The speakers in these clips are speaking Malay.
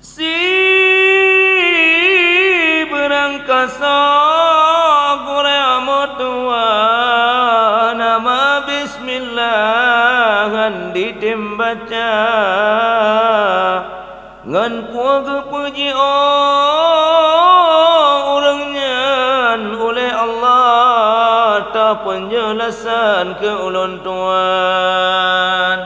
si berangkasa Gureamot Tuhan nama Bismillah ditembaca ngan puaga puji orangnya oleh Allah tak penjelasan ke ulun Tuhan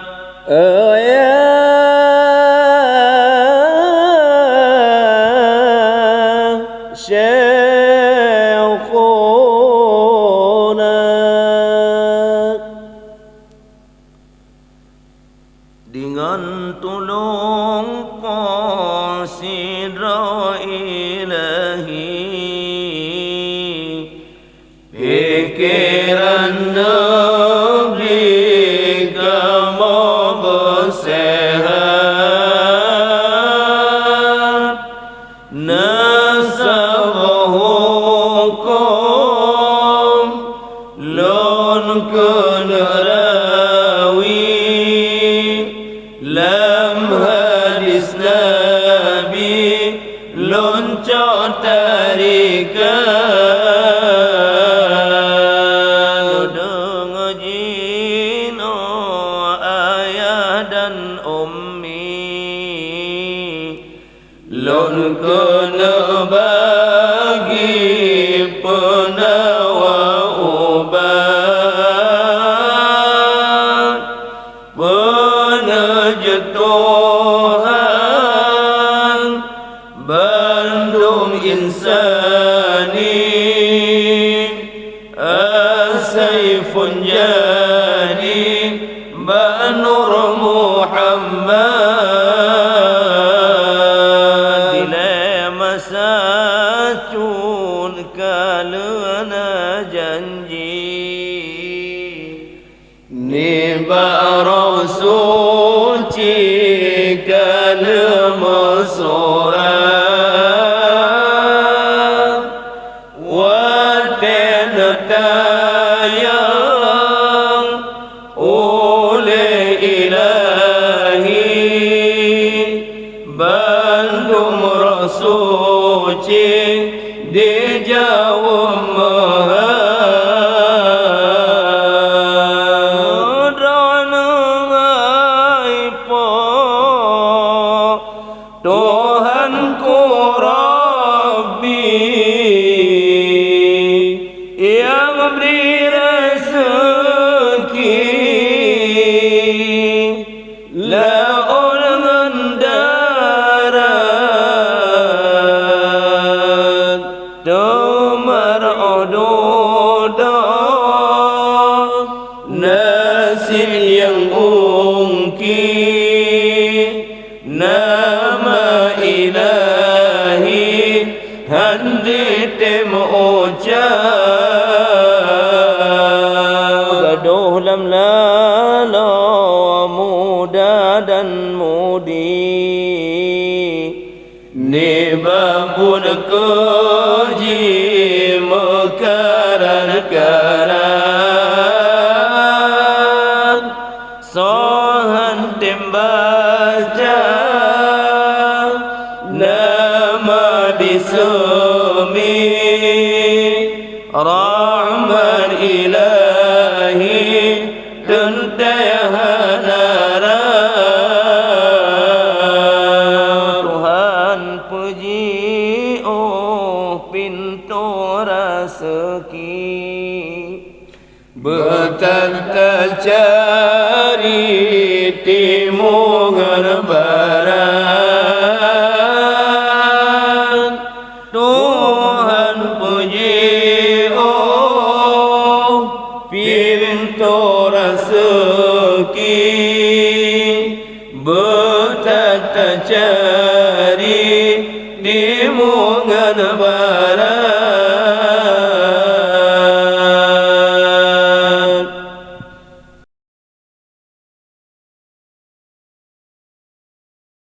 dengan tolong Qasidra Ilahi pikiran Nabi kamu bersehat nasab hukum lon kenarawi lam hadis Nabi loncot tarikan dengajin ayah dan ummi lon kena bagi penawa ubat Tuhan bandung insani asaifun jadi banur Muhammad dilema sacun kalena janji ni rasul cikan musuran waten tayang oleh ilahi bandung rasul cik di jauh Tuhanku Rabbi yang beri rezeki laun mendarat demar ododa nasil yang ungki nama ilahi handite mengucap gaduh lam lala muda dan mudi ni babun keji mekaran sohan tembaca nama disemi Rahman ilahi tentahanara Tuhan puji pintu rezeki betal cari timur barat Tuhan puji pintu rezeki betal cari timur barat